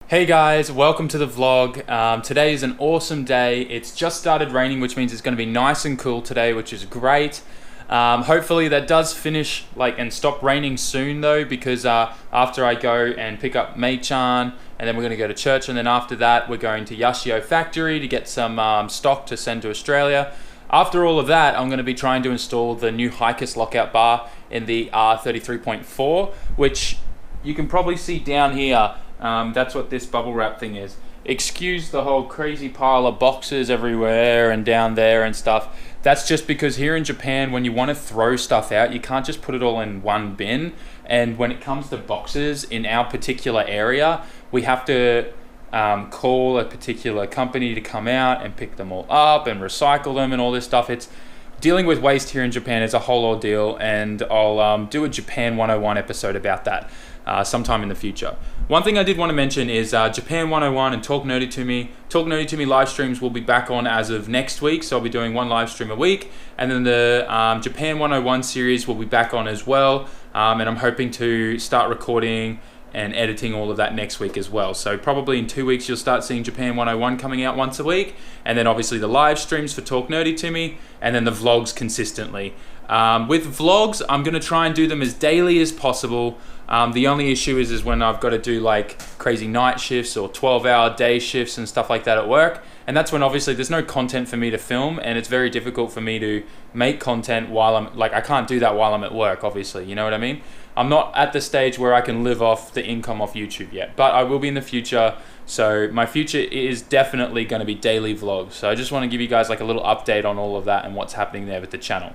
Hey guys, welcome to the vlog. Today is an awesome day. It's just started raining, which means it's going to be nice and cool today, which is great. Hopefully that does finish and stop raining soon though, because after I go and pick up Mei-chan, and then we're going to go to church, and then after that we're going to Yashio Factory to get some stock to send to Australia. After all of that, I'm going to be trying to install the new Hikers lockout bar in the R33.4, which you can probably see down here. That's what this bubble wrap thing is. Excuse the whole crazy pile of boxes everywhere and down there and stuff. That's just because here in Japan, when you want to throw stuff out, you can't just put it all in one bin. And when it comes to boxes in our particular area, we have to call a particular company to come out and pick them all up and recycle them and all this stuff. It's dealing with waste here in Japan is a whole ordeal, and I'll do a Japan 101 episode about that sometime in the future. One thing I did want to mention is Japan 101 and Talk Nerdy to Me. Talk Nerdy to Me live streams will be back on as of next week, so I'll be doing one live stream a week, and then the Japan 101 series will be back on as well, and I'm hoping to start recording and editing all of that next week as well. So probably in 2 weeks you'll start seeing Japan 101 coming out once a week, and then obviously the live streams for Talk Nerdy to Me, and then the vlogs consistently. With vlogs, I'm going to try and do them as daily as possible. The only issue is when I've got to do crazy night shifts or 12-hour day shifts and stuff like that at work, and that's when obviously there's no content for me to film, and it's very difficult for me to make content while I'm I can't do that while I'm at work, obviously, you know what I mean? I'm not at the stage where I can live off the income off YouTube yet, but I will be in the future. So my future is definitely going to be daily vlogs. So I just want to give you guys a little update on all of that and what's happening there with the channel.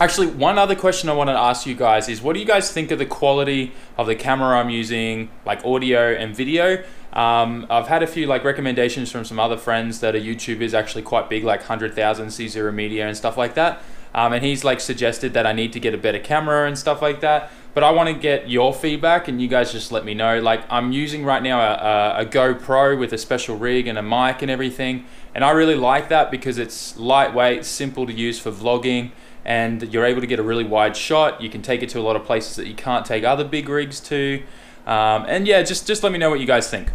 Actually, one other question I want to ask you guys is, what do you guys think of the quality of the camera I'm using, audio and video? I've had a few recommendations from some other friends that are YouTubers, actually quite big, 100,000 C0 Media and stuff like that. And he's suggested that I need to get a better camera and stuff like that. But I want to get your feedback, and you guys just let me know. I'm using right now a GoPro with a special rig and a mic and everything. And I really like that because it's lightweight, simple to use for vlogging, and you're able to get a really wide shot. You can take it to a lot of places that you can't take other big rigs to. And yeah, just let me know what you guys think.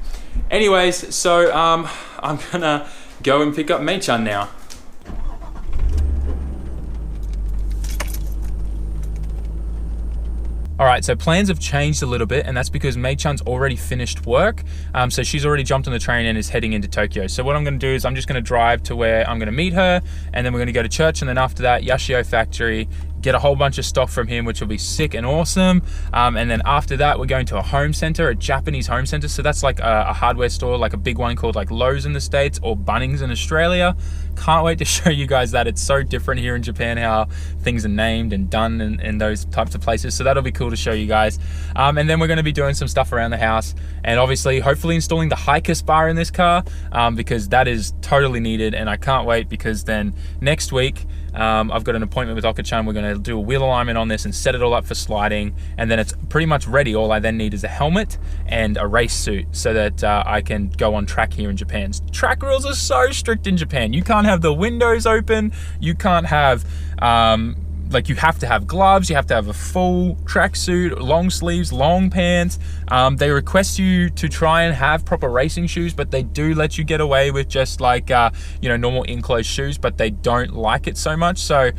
Anyways, so I'm gonna go and pick up Mei-chan now. Alright, so plans have changed a little bit, and that's because Mei-chan's already finished work. So she's already jumped on the train and is heading into Tokyo. So what I'm going to do is I'm just going to drive to where I'm going to meet her, and then we're going to go to church, and then after that, Yashio Factory, get a whole bunch of stock from him, which will be sick and awesome. And then after that, we're going to a home center, a Japanese home center. So that's a hardware store, a big one called Lowe's in the States or Bunnings in Australia. Can't wait to show you guys that. It's so different here in Japan how things are named and done in those types of places. So that'll be cool to show you guys. And then we're going to be doing some stuff around the house, and obviously hopefully installing the Hikers bar in this car, because that is totally needed, and I can't wait, because then next week I've got an appointment with Oka-chan. We're going to do a wheel alignment on this and set it all up for sliding, and then it's pretty much ready. All I then need is a helmet and a race suit so that I can go on track here in Japan. Track rules are so strict in Japan. You can't have the windows open. You can't have you have to have gloves, you have to have a full tracksuit, long sleeves, long pants. They request you to try and have proper racing shoes, but they do let you get away with just normal enclosed shoes, but they don't like it so much. So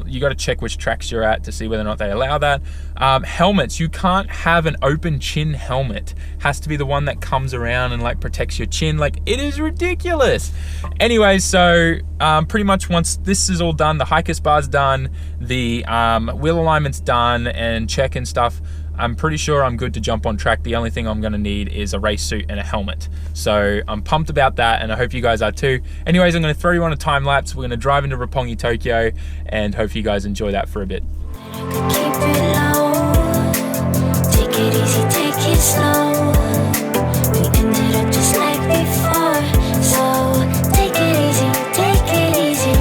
you got to check which tracks you're at to see whether or not they allow that. Helmets, you can't have an open chin helmet. Has to be the one that comes around and protects your chin. It is ridiculous. Anyway, so pretty much once this is all done, the Hikers bar's done, the wheel alignment's done, and check and stuff, I'm pretty sure I'm good to jump on track. The only thing I'm going to need is a race suit and a helmet. So I'm pumped about that, and I hope you guys are too. Anyways, I'm going to throw you on a time lapse. We're going to drive into Roppongi, Tokyo, and hope you guys enjoy that for a bit. Keep it low, take it easy, take it slow. We ended up just like before, so take it easy, take it easy.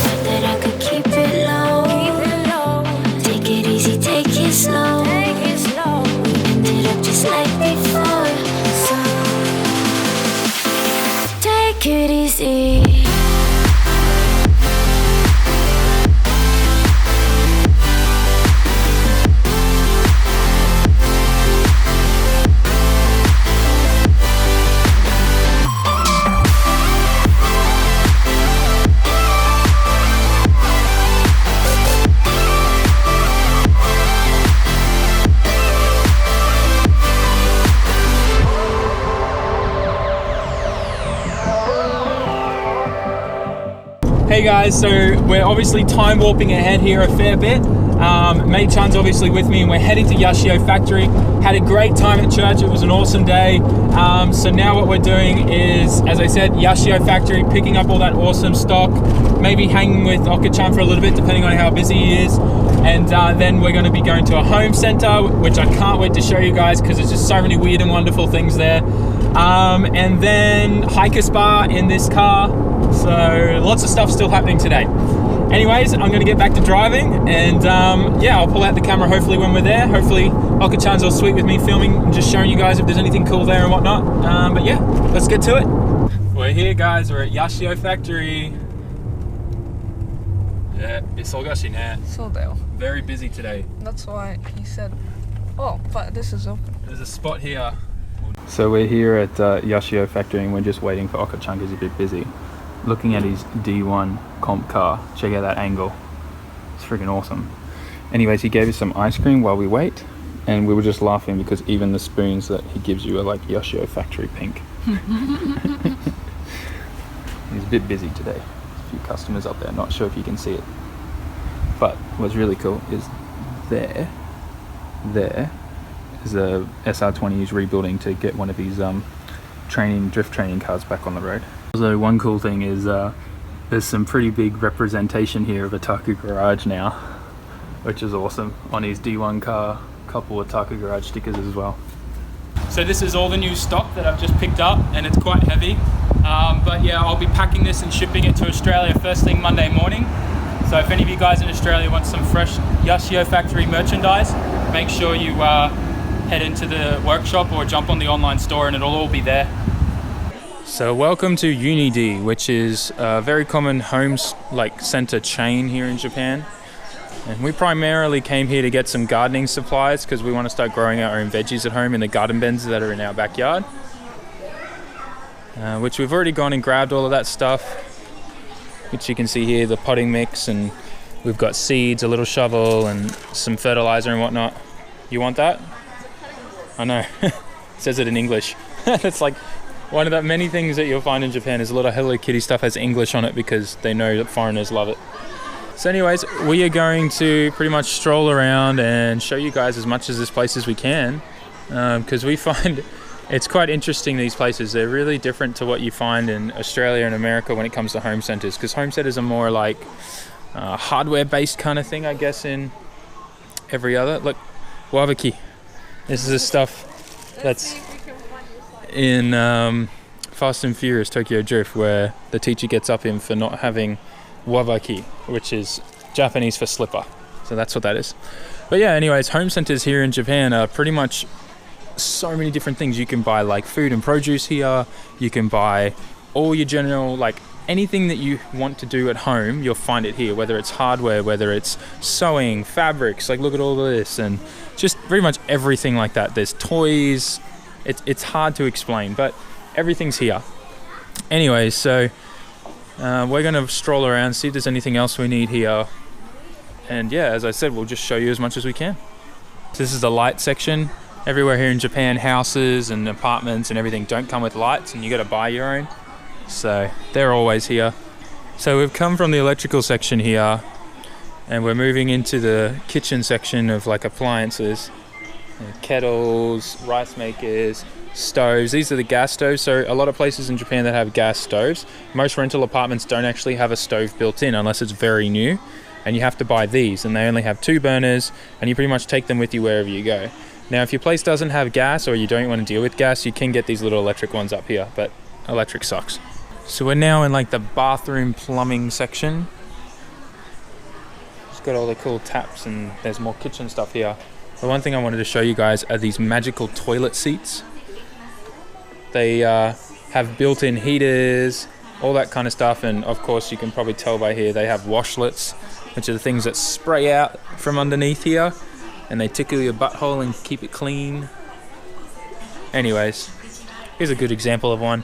Find that I could keep it low, take it easy, take it slow. We ended up just like before, so take it easy. Hey guys, so we're obviously time warping ahead here a fair bit. Mei Chan's obviously with me and we're heading to Yashio Factory. Had a great time at church, it was an awesome day. So now what we're doing is, as I said, Yashio Factory, picking up all that awesome stock, maybe hanging with Oka-chan for a little bit depending on how busy he is. And then we're going to be going to a home center, which I can't wait to show you guys because there's just so many weird and wonderful things there. And then hiker spa in this car. So lots of stuff still happening today. Anyways, I'm going to get back to driving and yeah, I'll pull out the camera hopefully when we're there. Hopefully Oka-chan's all sweet with me filming and just showing you guys if there's anything cool there and whatnot. But yeah, let's get to it. We're here guys, we're at Yashio Factory. Yeah, So there. very busy today. That's why he said, oh, but this is open. There's a spot here. So we're here at Yashio Factory and we're just waiting for Oka-chan because he's a bit busy. Looking at his D1 comp car. Check out that angle. It's freaking awesome. Anyways, he gave us some ice cream while we wait and we were just laughing because even the spoons that he gives you are like Yashio Factory pink. He's a bit busy today. A few customers up there, not sure if you can see it. But what's really cool is there is a SR20 he's rebuilding to get one of his drift training cars back on the road. Also, one cool thing is there's some pretty big representation here of Otaku Garage now, which is awesome. On his D1 car, couple of Otaku Garage stickers as well. So this is all the new stock that I've just picked up and it's quite heavy. But yeah, I'll be packing this and shipping it to Australia first thing Monday morning. So if any of you guys in Australia want some fresh Yashio Factory merchandise, make sure you head into the workshop or jump on the online store and it'll all be there. So welcome to Unidy, which is a very common home center chain here in Japan. And we primarily came here to get some gardening supplies because we want to start growing our own veggies at home in the garden beds that are in our backyard. Which we've already gone and grabbed all of that stuff, which you can see here, the potting mix, and we've got seeds, a little shovel and some fertilizer and whatnot. You want that? I know, it says it in English. It's like one of the many things that you'll find in Japan is a lot of Hello Kitty stuff has English on it because they know that foreigners love it. So anyways, we are going to pretty much stroll around and show you guys as much of this place as we can because we find it's quite interesting, these places. They're really different to what you find in Australia and America when it comes to home centers, because home centers are more like hardware based kind of thing, I guess, in every other. Look, Wabaki. This is the stuff that's in Fast and Furious Tokyo Drift, where the teacher gets up him for not having wabaki, which is Japanese for slipper. So that's what that is. But yeah, anyways, home centers here in Japan are pretty much so many different things. You can buy like food and produce here. You can buy all your general, like anything that you want to do at home, you'll find it here, whether it's hardware, whether it's sewing, fabrics, like look at all of this, and just pretty much everything like that. There's toys. It's hard to explain, but everything's here. Anyways, so we're going to stroll around, see if there's anything else we need here. And yeah, as I said, we'll just show you as much as we can. So this is the light section. Everywhere here in Japan, houses and apartments and everything don't come with lights and you got to buy your own. So they're always here. So we've come from the electrical section here and we're moving into the kitchen section of like appliances. Kettles, rice makers, stoves. These are the gas stoves. So a lot of places in Japan that have gas stoves. Most rental apartments don't actually have a stove built in unless it's very new. And you have to buy these and they only have 2 burners and you pretty much take them with you wherever you go. Now if your place doesn't have gas or you don't want to deal with gas, you can get these little electric ones up here, but electric sucks. So we're now in like the bathroom plumbing section. It's got all the cool taps and there's more kitchen stuff here. The one thing I wanted to show you guys are these magical toilet seats. They have built-in heaters, all that kind of stuff, and of course you can probably tell by here they have washlets, which are the things that spray out from underneath here and they tickle your butthole and keep it clean. Anyways, here's a good example of one.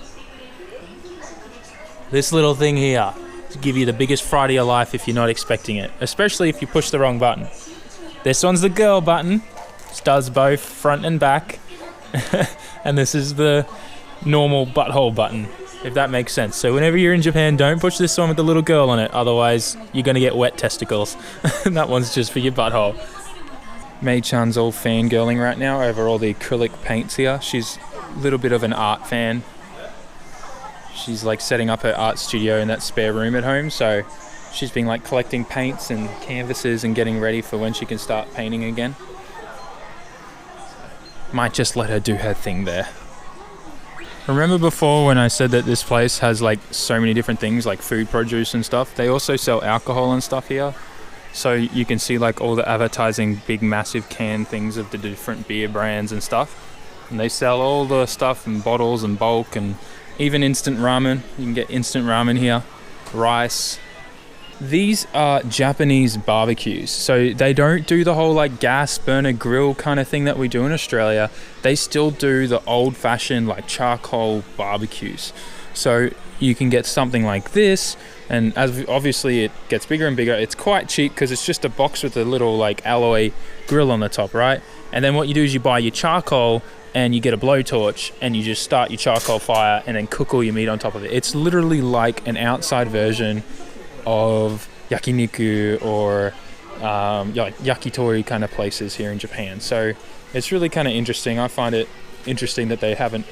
This little thing here to give you the biggest fright of your life if you're not expecting it, especially if you push the wrong button. This one's the girl button. It does both front and back. And this is the normal butthole button, if that makes sense. So whenever you're in Japan, don't push this one with the little girl on it, otherwise you're going to get wet testicles. That one's just for your butthole. Mei-chan's all fangirling right now over all the acrylic paints here. She's a little bit of an art fan. She's like setting up her art studio in that spare room at home, so she's been like collecting paints and canvases and getting ready for when she can start painting again. Might just let her do her thing there. Remember before when I said that this place has like so many different things like food produce and stuff? They also sell alcohol and stuff here. So you can see like all the advertising, big massive can things of the different beer brands and stuff. And they sell all the stuff in bottles and bulk, and even instant ramen. You can get instant ramen here, rice. These are Japanese barbecues. So they don't do the whole like gas burner grill kind of thing that we do in Australia. They still do the old fashioned like charcoal barbecues. So you can get something like this, and as obviously it gets bigger and bigger, it's quite cheap because it's just a box with a little like alloy grill on the top, right? And then what you do is you buy your charcoal and you get a blowtorch and you just start your charcoal fire and then cook all your meat on top of it. It's literally like an outside version of yakiniku or like yakitori kind of places here in Japan. So it's really kind of interesting. I find it interesting that they haven't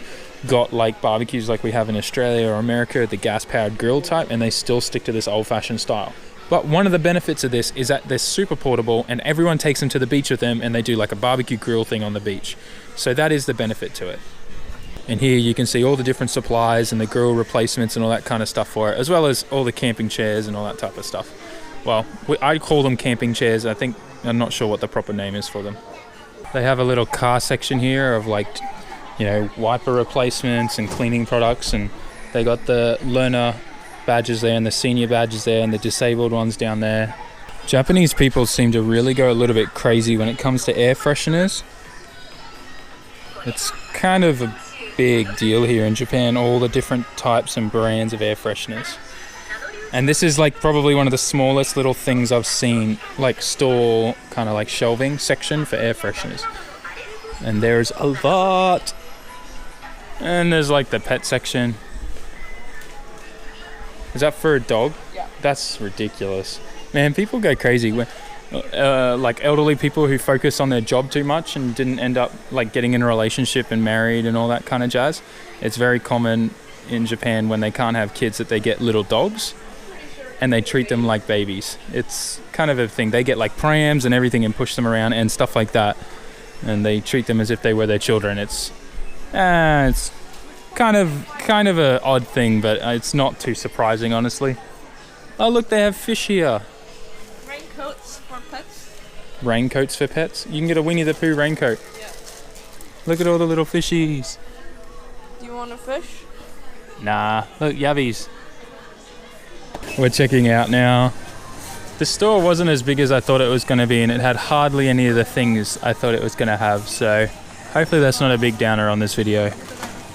got like barbecues like we have in Australia or America, the gas-powered grill type, and they still stick to this old-fashioned style. But one of the benefits of this is that they're super portable and everyone takes them to the beach with them, and they do like a barbecue grill thing on the beach. So that is the benefit to it. And here you can see all the different supplies and the grill replacements and all that kind of stuff for it, as well as all the camping chairs and all that type of stuff. Well, I call them camping chairs. I'm not sure what the proper name is for them. They have a little car section here of like, you know, wiper replacements and cleaning products, and they got the learner badges there and the senior badges there and the disabled ones down there. Japanese people seem to really go a little bit crazy when it comes to air fresheners. It's kind of a big deal here in Japan, all the different types and brands of air fresheners. And this is like probably one of the smallest little things I've seen, like store kind of like shelving section for air fresheners. And there's a lot. And there's like the pet section. Is that for a dog? Yeah. That's ridiculous. Man, people go crazy when like elderly people who focus on their job too much and didn't end up like getting in a relationship and married and all that kind of jazz. It's very common in Japan when they can't have kids that they get little dogs and they treat them like babies. It's kind of a thing. They get like prams and everything and push them around and stuff like that, and they treat them as if they were their children. It's kind of a odd thing, but it's not too surprising, honestly. Oh look, they have fish here. Raincoats for pets. Raincoats for pets? You can get a Winnie the Pooh raincoat. Yeah. Look at all the little fishies. Do you want a fish? Nah, look, yabbies. We're checking out now. The store wasn't as big as I thought it was going to be, and it had hardly any of the things I thought it was going to have, so hopefully that's not a big downer on this video.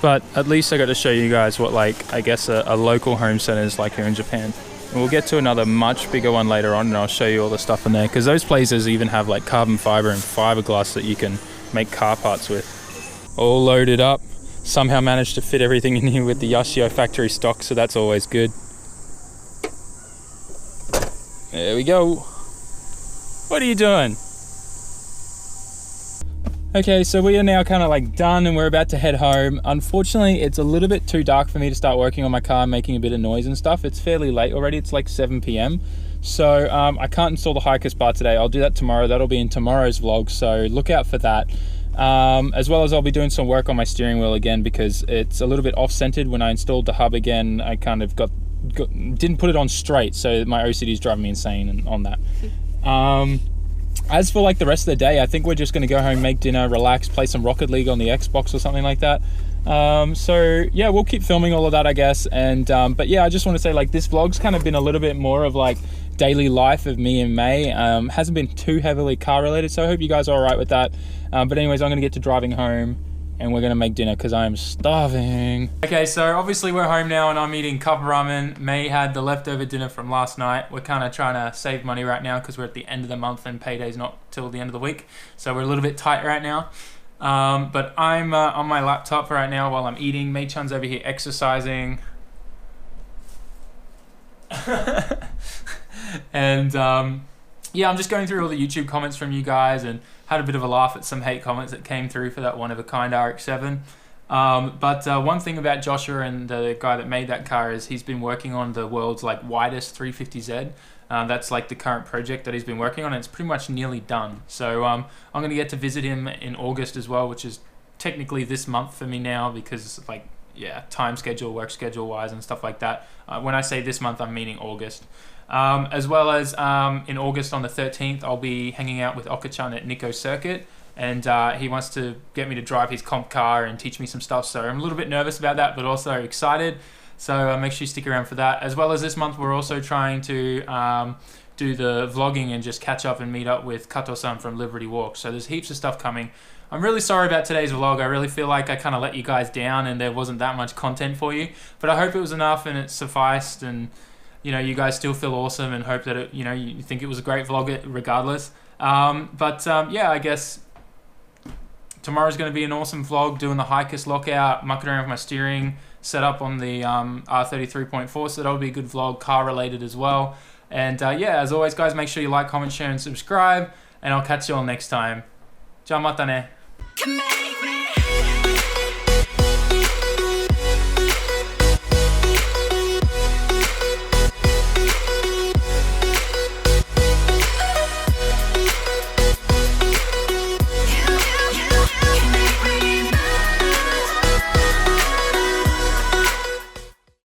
But at least I got to show you guys what, like, I guess a local home center is like here in Japan. And we'll get to another much bigger one later on, and I'll show you all the stuff in there, because those places even have like carbon fiber and fiberglass that you can make car parts with. All loaded up. Somehow managed to fit everything in here with the Yashio Factory stock, so that's always good. There we go. What are you doing? Okay, so we are now kind of like done and we're about to head home. Unfortunately, it's a little bit too dark for me to start working on my car, making a bit of noise and stuff. It's fairly late already. It's like 7 p.m. So I can't install the Hiker's bar today. I'll do that tomorrow. That'll be in tomorrow's vlog, so look out for that. As well as I'll be doing some work on my steering wheel again, because it's a little bit off-centered. When I installed the hub again, I kind of didn't put it on straight, so my OCD is driving me insane on that. As for like the rest of the day, I think we're just going to go home, make dinner, relax, play some Rocket League on the Xbox or something like that. So yeah, we'll keep filming all of that, I guess. And but yeah, I just want to say, like, this vlog's kind of been a little bit more of like daily life of me and May. Hasn't been too heavily car related, so I hope you guys are all right with that. But anyways, I'm going to get to driving home and we're going to make dinner because I am starving. Okay, so obviously we're home now and I'm eating cup ramen. May had the leftover dinner from last night. We're kind of trying to save money right now because we're at the end of the month and payday's not till the end of the week. So we're a little bit tight right now. But I'm on my laptop right now while I'm eating. Mei-chan's over here exercising. And yeah, I'm just going through all the YouTube comments from you guys and had a bit of a laugh at some hate comments that came through for that one-of-a-kind RX-7. But one thing about Joshua and the guy that made that car is he's been working on the world's like widest 350Z. That's like the current project that he's been working on, and it's pretty much nearly done. So I'm going to get to visit him in August as well, which is technically this month for me now because like, yeah, time schedule, work schedule wise and stuff like that. When I say this month, I'm meaning August. As well as in August on the 13th, I'll be hanging out with Oka-chan at Nikko Circuit, and he wants to get me to drive his comp car and teach me some stuff. So I'm a little bit nervous about that, but also excited. So make sure you stick around for that. As well as this month, we're also trying to do the vlogging and just catch up and meet up with Kato-san from Liberty Walk. So there's heaps of stuff coming. I'm really sorry about today's vlog. I really feel like I kind of let you guys down and there wasn't that much content for you. But I hope it was enough and it sufficed, and you know, you guys still feel awesome and hope that it, you know, you think it was a great vlog regardless. Yeah, I guess tomorrow's going to be an awesome vlog doing the Hikers lockout, mucking around with my steering, set up on the R33.4, so that'll be a good vlog, car related as well. And yeah, as always guys, make sure you like, comment, share and subscribe, and I'll catch you all next time. じゃあまたね。